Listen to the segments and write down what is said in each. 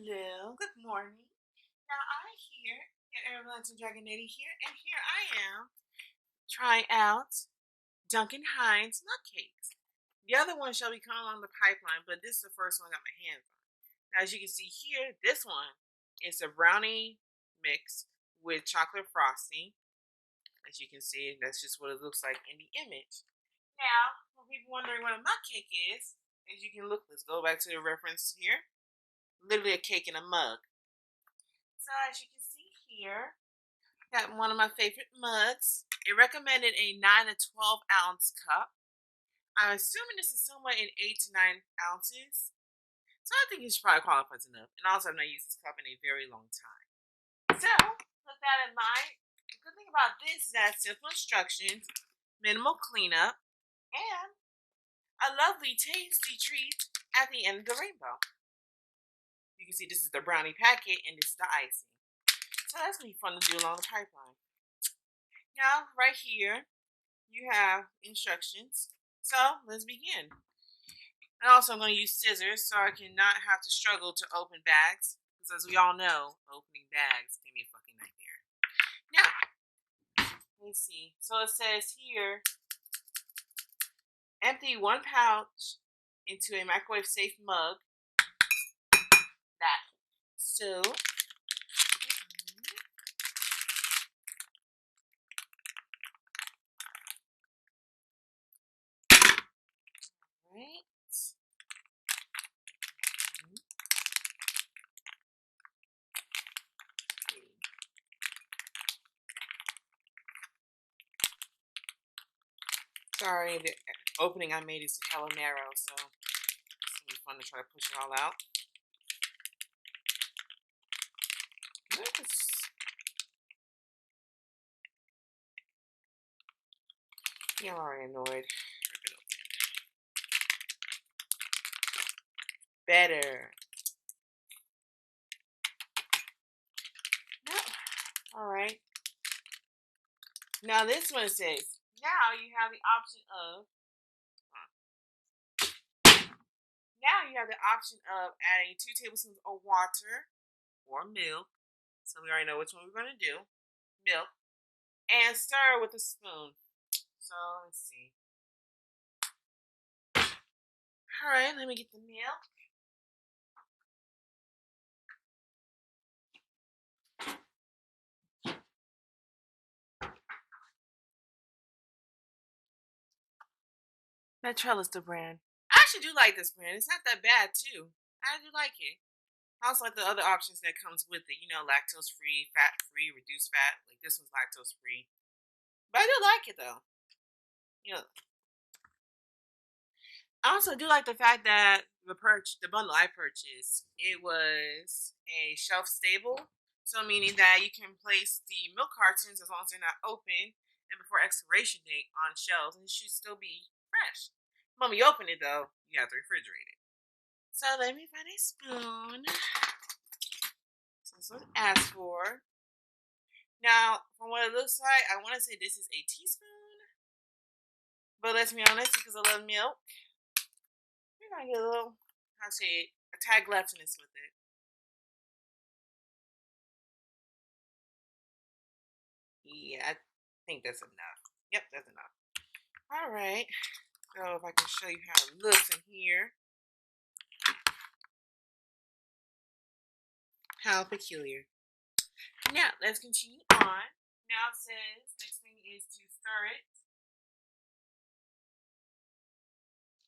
Hello, good morning. Now I here, Ariel-Valentin A'Dragonetti here, and here I am trying out Duncan Hines nut cakes. The other one shall be coming along the pipeline, but this is the first one I got my hands on. Now, as you can see here, this one is a brownie mix with chocolate frosting. As you can see, that's just what it looks like in the image. Now, for people wondering what a mug cake is, as you can look, let's go back to the reference here. Literally a cake in a mug. So as you can see here, got one of my favorite mugs. It recommended a 9 to 12 ounce cup. I'm assuming this is somewhere in 8 to 9 ounces. So I think it should probably qualify enough. And also I've not used this cup in a very long time. So with that in mind, the good thing about this is that simple instructions, minimal cleanup, and a lovely tasty treat at the end of the rainbow. You can see this is the brownie packet and this is the icing. So that's gonna be fun to do along the pipeline. Now, right here, you have instructions. So let's begin. And also, I'm going to use scissors so I can not have to struggle to open bags. Because as we all know, opening bags can be a fucking nightmare. Now, let me see. So it says here, empty 1 pouch into a microwave safe mug. That. So, right. Sorry, the opening I made is hella narrow, so it's gonna be fun to try to push it all out. Yeah, I'm already annoyed. Rip it open. Better. No. Alright. Now this one says, now you have the option of adding 2 tablespoons of water or milk. So we already know which one we're gonna do. Milk. And stir with a spoon. So let's see. Alright, let me get the milk. Natrell is the brand. I actually do like this brand. It's not that bad too. I do like it. I also like the other options that comes with it. You know, lactose free, fat free, reduced fat. Like this one's lactose free. But I do like it though. You know, I also do like the fact that the bundle I purchased, it was a shelf stable. So meaning that you can place the milk cartons as long as they're not open and before expiration date on shelves, and it should still be fresh. When you open it though, you have to refrigerate it. So let me find a spoon. So this was asked for. Now, from what it looks like, I want to say this is a teaspoon. But let's be honest, because I love milk, we're going to get a little, a tag leftiness with it. Yeah, I think that's enough. Yep, that's enough. All right. So if I can show you how it looks in here. How peculiar. Now, let's continue on. Now it says, next thing is to stir it.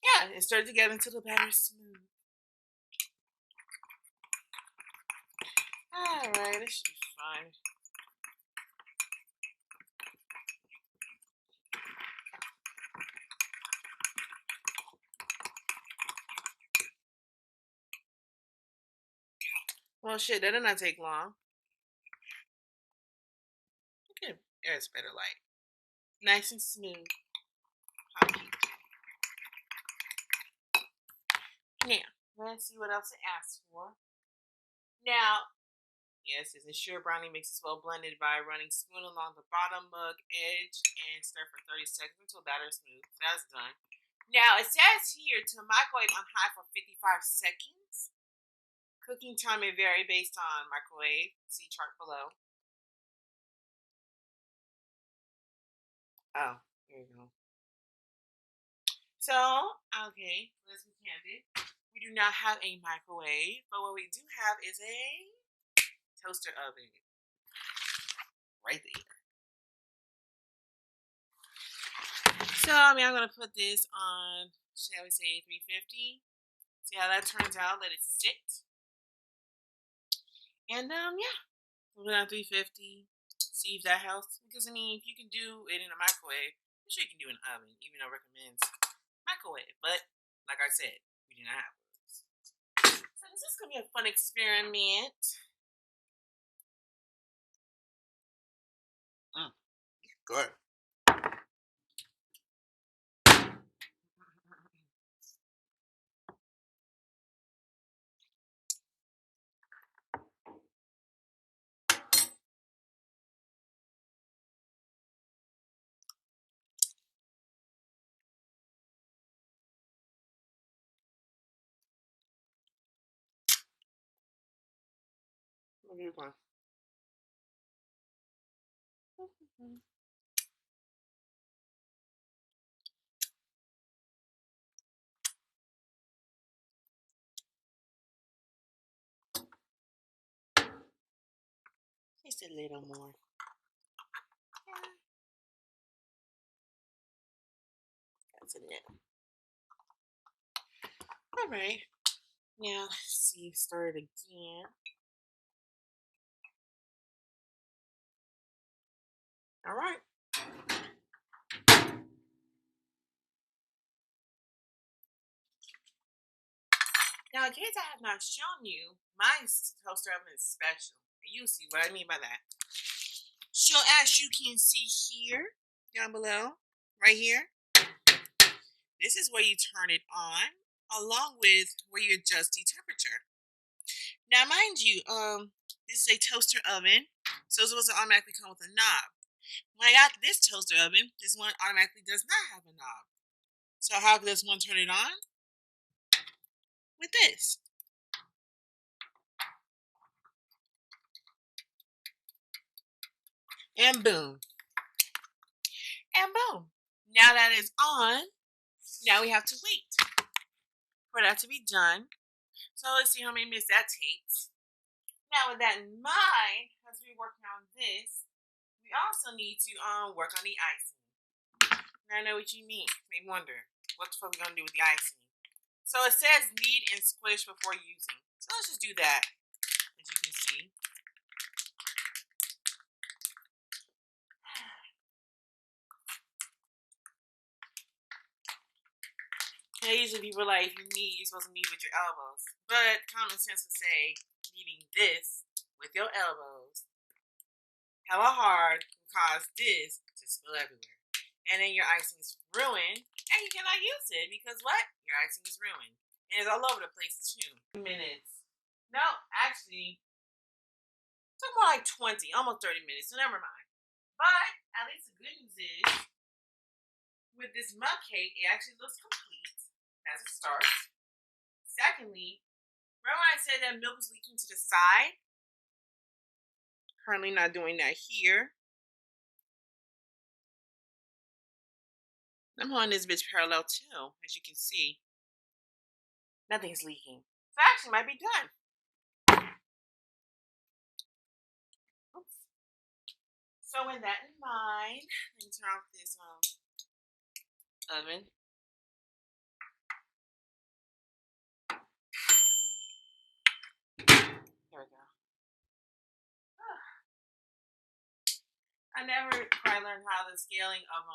Yeah, and stir it together until the batter is smooth. Alright, this should be fine. Well, shit, that did not take long. Okay, it's better light. Nice and smooth. Now, let's see what else it asks for. Now, yes, it's ensure brownie mix is well blended by running spoon along the bottom mug edge and stir for 30 seconds until batter is smooth. That's done. Now, it says here to microwave on high for 55 seconds. Cooking time may vary based on microwave. See chart below. Oh, there you go. So, okay, let's be candid. We do not have a microwave, but what we do have is a toaster oven. Right there. So, I'm going to put this on, shall we say, 350. See how that turns out. Let it sit. And, yeah. Put it on 350. See if that helps. Because, I mean, if you can do it in a microwave, I'm sure you can do it in an oven, even though it recommends microwave. But, like I said, we do not have those. So, this is going to be a fun experiment. Good. What do you want? Just a little more. Yeah. That's a little. All right. Now, let's see. Start it again. All right. Now, in case I have not shown you, my toaster oven is special. You see what I mean by that. So, as you can see here, down below, right here, this is where you turn it on, along with where you adjust the temperature. Now, mind you, this is a toaster oven, so it's supposed to automatically come with a knob. When I got this toaster oven, this one automatically does not have a knob. So how does one turn it on? With this. And boom. And boom. Now that it's on, now we have to wait for that to be done. So let's see how many minutes that takes. Now with that in mind, as we're working on this, we also need to work on the icing. Now I know what you mean. You may wonder, what the fuck are we gonna do with the icing? So it says knead and squish before using. So let's just do that, as you can see. Now, usually people are like, if you knead, you're supposed to knead with your elbows. But common sense would say kneading this with your elbows hella hard can cause this to spill everywhere. And then your icing is ruined and you cannot use it because what? Your icing is ruined. And it's all over the place too. Minutes. No, actually, it took more like 20, almost 30 minutes, so never mind. But at least the good news is, with this mug cake, it actually looks complete as it starts. Secondly, remember I said that milk was leaking to the side? Currently not doing that here. I'm holding this bitch parallel too, as you can see. Nothing's leaking. So actually might be done. Oops. So with that in mind, let me turn off this oven. There we go. I never quite learned how the scaling of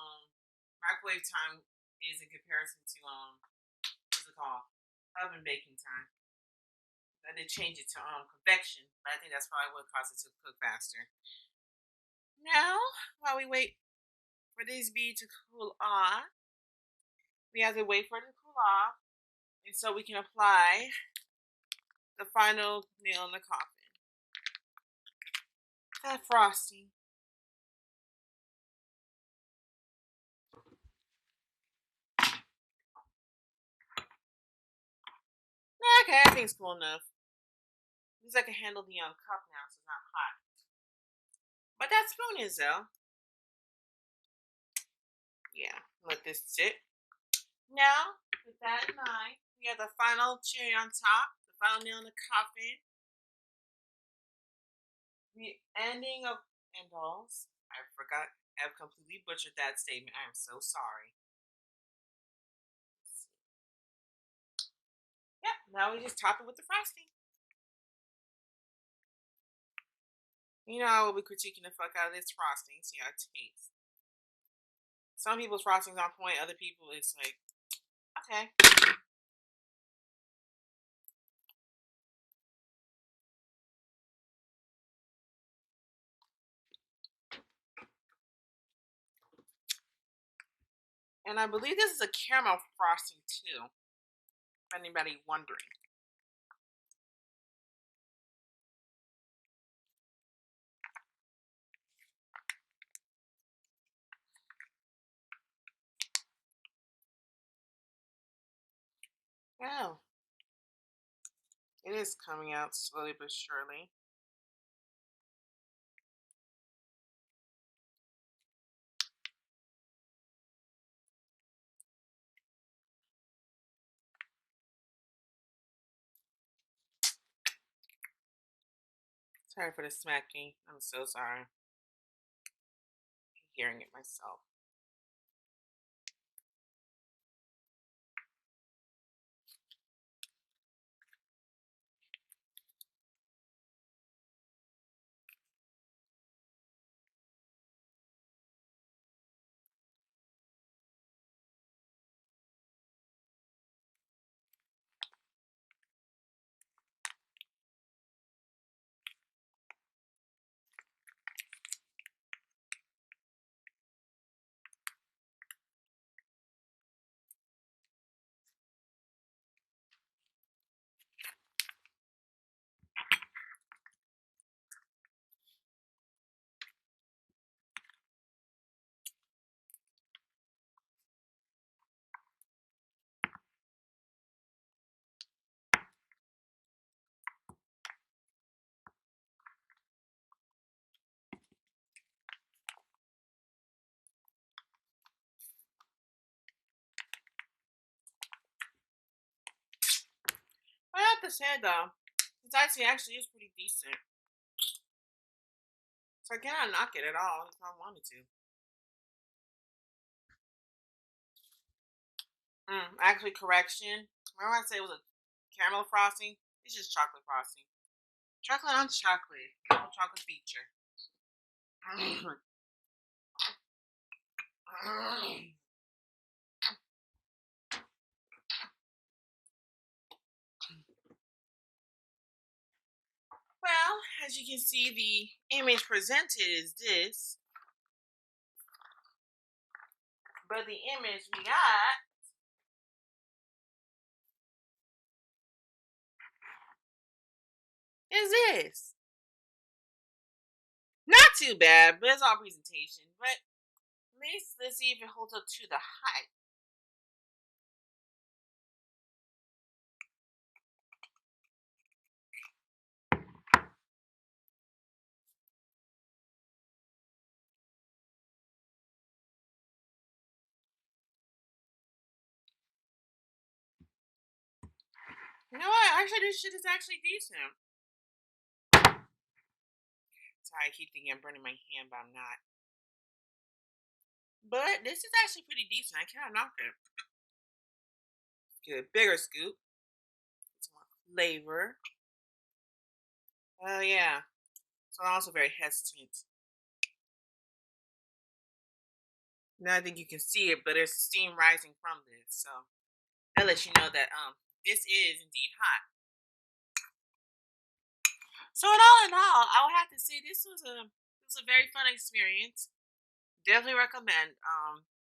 microwave time is in comparison to what's it called? Oven baking time. I did change it to convection, but I think that's probably what caused it to cook faster. Now, while we wait for this bead to cool off, we have to wait for it to cool off, and so we can apply the final nail in the coffin. That frosting. Okay, I think it's cool enough. least I can handle the cup now, so it's not hot. But that spoon is though. Yeah, let this sit. Now, with that in mind, we have the final cherry on top, the final nail in the coffin, the ending of end alls. I forgot. I've completely butchered that statement. I am so sorry. Yep. Now we just top it with the frosting. You know, I will be critiquing the fuck out of this frosting. See how it tastes. Some people's frosting's on point. Other people, it's like, okay. And I believe this is a caramel frosting too. If anybody wondering. Oh. It is coming out slowly but surely. Sorry for the smacking. I'm so sorry. I'm hearing it myself. I have to say though, this icing actually is pretty decent. So I cannot knock it at all if I wanted to. Actually, correction. Remember I said it was a caramel frosting? It's just chocolate frosting. Chocolate on chocolate. No chocolate feature. Well, as you can see, the image presented is this. But the image we got is this. Not too bad, but it's all presentation. But at least let's see if it holds up to the height. You know what? Actually, this shit is actually decent. Sorry, I keep thinking I'm burning my hand, but I'm not. But this is actually pretty decent. I cannot knock it. Get a bigger scoop. Get some more flavor. Oh yeah. So I'm also very hesitant. Now I think you can see it, but there's steam rising from this, so that lets you know that this is indeed hot. So in all, I would have to say this was a very fun experience. Definitely recommend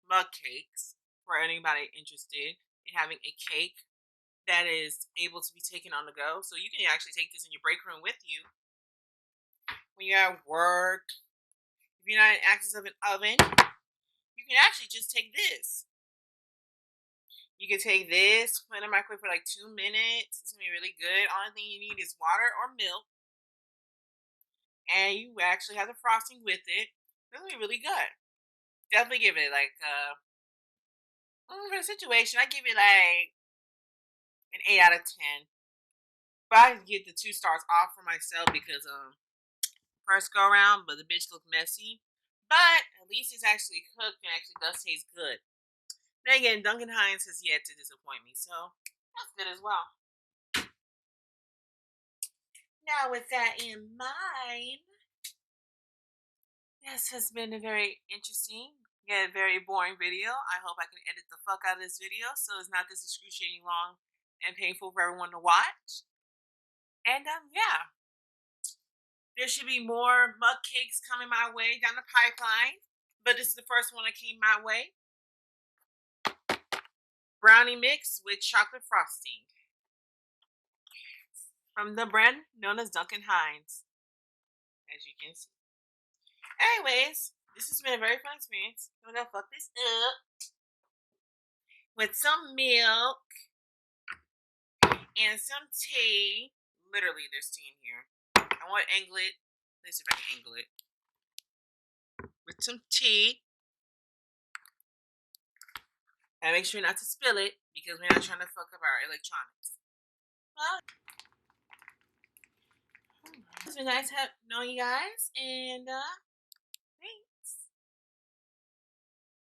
mug cakes for anybody interested in having a cake that is able to be taken on the go. So you can actually take this in your break room with you when you're at work. If you're not in access of an oven, you can actually just take this. You can take this, put it in the microwave for like 2 minutes. It's gonna be really good. Only thing you need is water or milk, and you actually have the frosting with it. It's gonna be really good. Definitely give it like for the situation, I give it like an 8 out of 10. But I get the 2 stars off for myself because first go around, but the bitch looked messy. But at least it's actually cooked and actually does taste good. Then again, Duncan Hines has yet to disappoint me, so that's good as well. Now, with that in mind, this has been a very interesting yet very boring video. I hope I can edit the fuck out of this video so it's not this excruciating long and painful for everyone to watch. And yeah, there should be more mug cakes coming my way down the pipeline, but this is the first one that came my way. Brownie mix with chocolate frosting from the brand known as Duncan Hines, as you can see. Anyways, this has been a very fun experience. I'm gonna fuck this up with some milk and some tea. Literally, there's tea in here. I want to angle it. Let's see if I can angle it. With some tea. And make sure not to spill it because we're not trying to fuck up our electronics. Well, it's been nice knowing you guys. And